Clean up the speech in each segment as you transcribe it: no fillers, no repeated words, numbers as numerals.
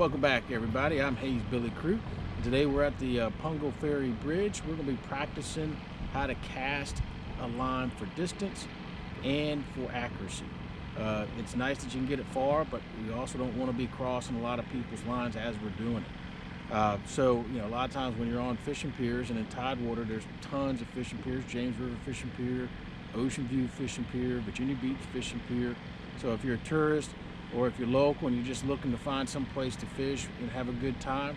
Welcome back, everybody. I'm Hayes Billy Crew. Today we're at the Pungo Ferry Bridge. We're going to be practicing how to cast a line for distance and for accuracy. It's nice that you can get it far, but we also don't want to be crossing a lot of people's lines as we're doing it. So, a lot of times when you're on fishing piers and in tidewater, there's tons of fishing piers. James River Fishing Pier, Ocean View Fishing Pier, Virginia Beach Fishing Pier. So if you're a tourist or if you're local and you're just looking to find some place to fish and have a good time,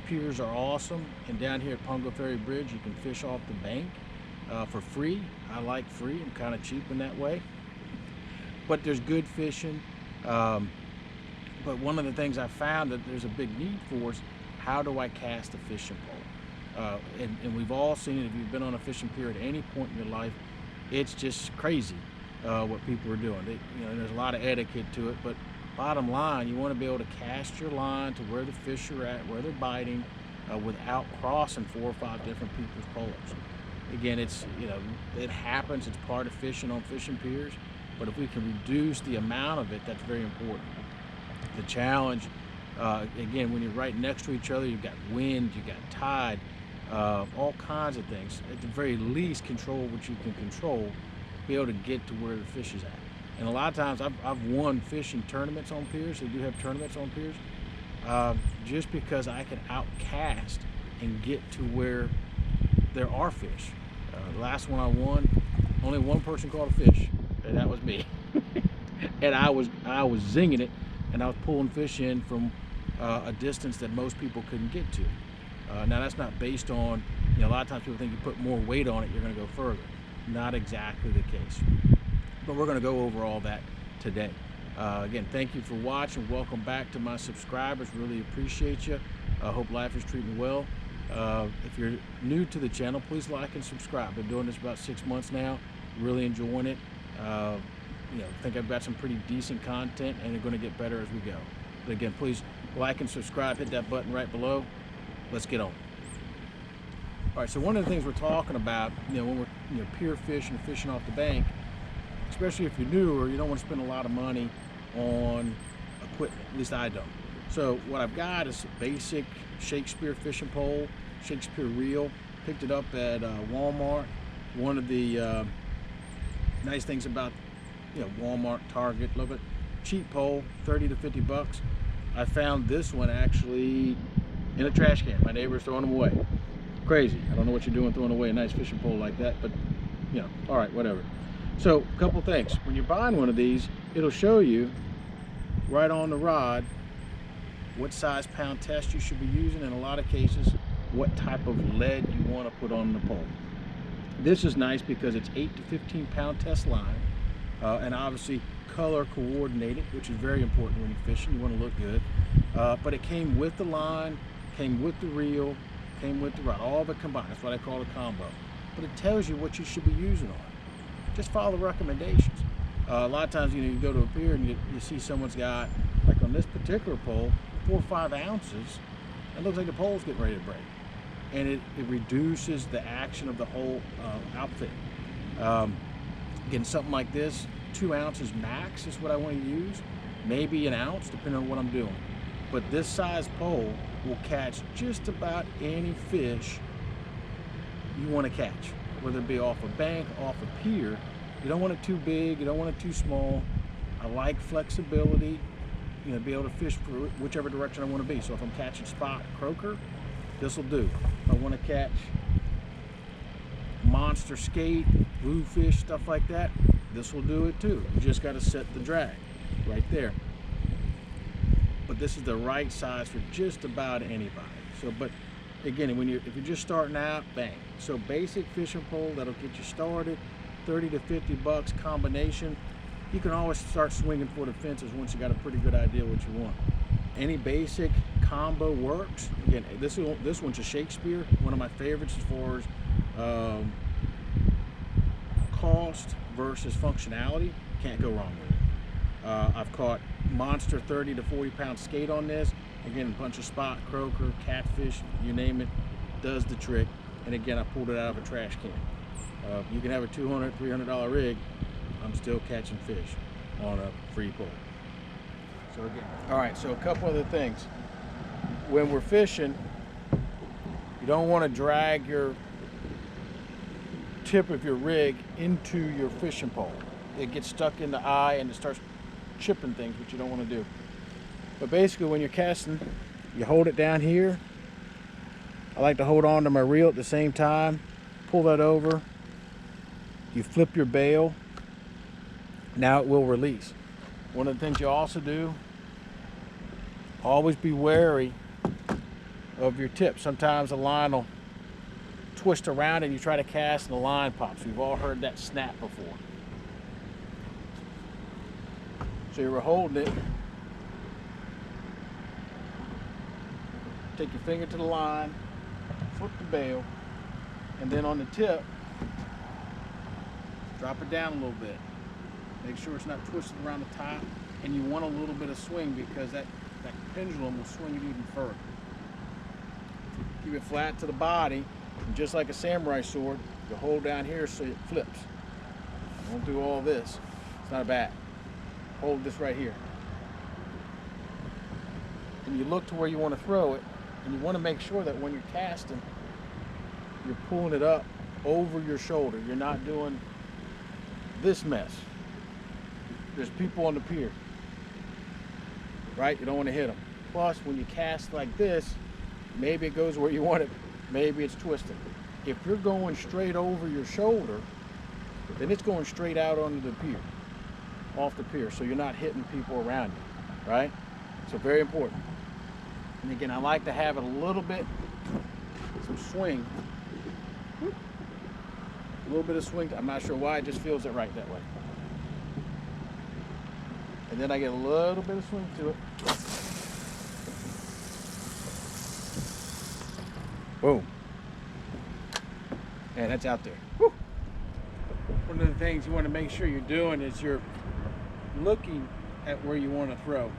piers are awesome. And down here at Pungo Ferry Bridge, you can fish off the bank for free. I like free. I'm kind of cheap in that way. But there's good fishing. But one of the things I found that there's a big need for is, how do I cast a fishing pole? And we've all seen it. If you've been on a fishing pier at any point in your life, it's just crazy what people are doing. There's a lot of etiquette to it, but bottom line, you want to be able to cast your line to where the fish are at, where they're biting, without crossing 4 or 5 different people's poles. Again, it happens. It's part of fishing on fishing piers, but if we can reduce the amount of it, that's very important. The challenge, again, when you're right next to each other, you've got wind, you've got tide, all kinds of things. At the very least, control what you can control, be able to get to where the fish is at. And a lot of times I've won fishing tournaments on piers. They do have tournaments on piers, just because I can outcast and get to where there are fish. The last one I won, only one person caught a fish, and that was me. And I was zinging it, and I was pulling fish in from a distance that most people couldn't get to. Now that's not based on, a lot of times people think you put more weight on it, you're going to go further. Not exactly the case. But we're going to go over all that today. Again, thank you for watching. Welcome back to my subscribers. Really appreciate you. I hope life is treating you well. If you're new to the channel, please like and subscribe. I've been doing this about 6 months now. Really enjoying it. Think I've got some pretty decent content, and they're going to get better as we go. But again, please like and subscribe. Hit that button right below. Let's get on. All right, so one of the things we're talking about, when we're pier fishing or fishing off the bank, especially if you're new or you don't want to spend a lot of money on equipment. At least I don't. So what I've got is a basic Shakespeare fishing pole, Shakespeare reel. Picked it up at Walmart. One of the nice things about Walmart, Target, love it. Cheap pole, 30 to 50 bucks. I found this one actually in a trash can. My neighbor's throwing them away. Crazy. I don't know what you're doing throwing away a nice fishing pole like that, but all right, whatever. So a couple things. When you're buying one of these, it'll show you right on the rod what size pound test you should be using, in a lot of cases what type of lead you want to put on the pole. This is nice because it's 8 to 15 pound test line, and obviously color coordinated, which is very important when you're fishing. You want to look good, but it came with the line, came with the reel, came with the rod, all of it combined. That's what I call a combo. But it tells you what you should be using on. Just follow the recommendations. A lot of times, you go to a pier and you see someone's got, like on this particular pole, 4 or 5 ounces. It looks like the pole's getting ready to break. And it reduces the action of the whole outfit. Again, something like this, 2 ounces max is what I want to use. Maybe an ounce, depending on what I'm doing. But this size pole will catch just about any fish you want to catch, whether it be off a bank, off a pier. You don't want it too big, you don't want it too small. I like flexibility, be able to fish for whichever direction I want to be. So if I'm catching spot croaker, this will do. If I want to catch monster skate, bluefish, stuff like that, this will do it too. You just got to set the drag right there. But this is the right size for just about anybody. So, but again, if you're just starting out, bang. So basic fishing pole, that'll get you started. 30 to 50 bucks combination. You can always start swinging for the fences once you got a pretty good idea what you want. Any basic combo works. Again, this one's a Shakespeare, one of my favorites as far as cost versus functionality. Can't go wrong with it. I've caught monster 30 to 40 pound skate on this. Again, a bunch of spot, croaker, catfish, you name it, does the trick. And again, I pulled it out of a trash can. You can have a $200, $300 rig. I'm still catching fish on a free pole. So again, all right, so a couple other things. when we're fishing, you don't want to drag your tip of your rig into your fishing pole. It gets stuck in the eye and it starts chipping things, which you don't want to do. But basically, when you're casting, you hold it down here. I like to hold on to my reel at the same time. Pull that over. You flip your bail. Now it will release. One of the things you also do, always be wary of your tip. Sometimes the line will twist around and you try to cast and the line pops. We've all heard that snap before. So you're holding it. Take your finger to the line, flip the bail, and then on the tip, drop it down a little bit. Make sure it's not twisted around the top, and you want a little bit of swing because that pendulum will swing it even further. Keep it flat to the body, and just like a samurai sword, you hold down here so it flips. Don't do all this. It's not a bat. Hold this right here. And you look to where you want to throw it, and you want to make sure that when you're casting, you're pulling it up over your shoulder. You're not doing this mess. There's people on the pier, right? You don't want to hit them. Plus, when you cast like this, maybe it goes where you want it, maybe it's twisted. If you're going straight over your shoulder, then it's going straight out onto the pier, off the pier, so you're not hitting people around you, right? So very important. And again, I like to have it a little bit, some swing. A little bit of swing. I'm not sure why, it just feels it right that way. And then I get a little bit of swing to it. Boom. And that's out there. Woo. One of the things you want to make sure you're doing is you're looking at where you want to throw.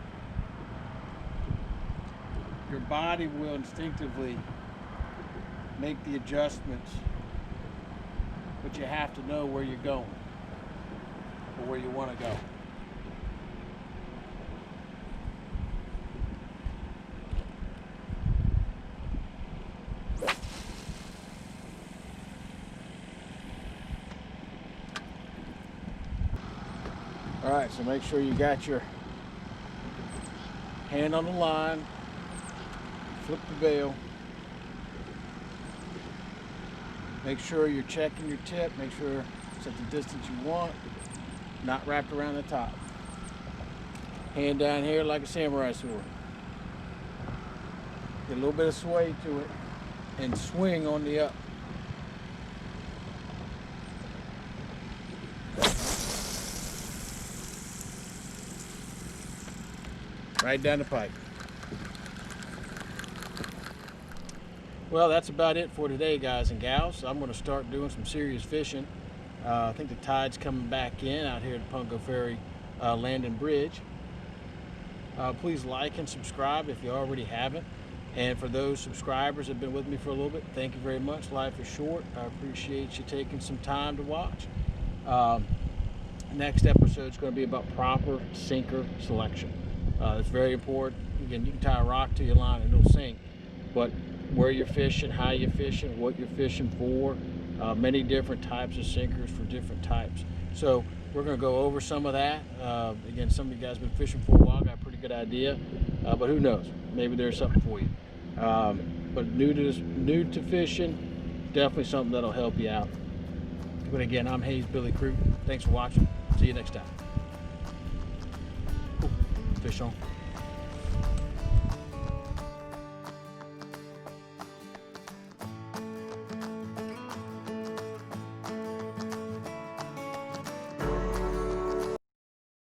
Your body will instinctively make the adjustments, but you have to know where you're going or where you want to go. All right, so make sure you got your hand on the line, flip the bail, make sure you're checking your tip, make sure it's at the distance you want, not wrapped around the top. Hand down here like a samurai sword. Get a little bit of sway to it and swing on the up. Right down the pipe. Well, that's about it for today, guys and gals. I'm going to start doing some serious fishing. I think the tide's coming back in out here at the Pungo Ferry Landing Bridge. Please like and subscribe if you already haven't. And for those subscribers that have been with me for a little bit, thank you very much. Life is short. I appreciate you taking some time to watch. Next episode is going to be about proper sinker selection. It's very important. Again, you can tie a rock to your line and it'll sink, but where you're fishing, how you're fishing, what you're fishing for, many different types of sinkers for different types. So we're going to go over some of that. Again, some of you guys have been fishing for a while, got a pretty good idea, but who knows? Maybe there's something for you. But new to fishing, definitely something that'll help you out. But again, I'm Hayes Billy Crew. Thanks for watching. See you next time. Fish on.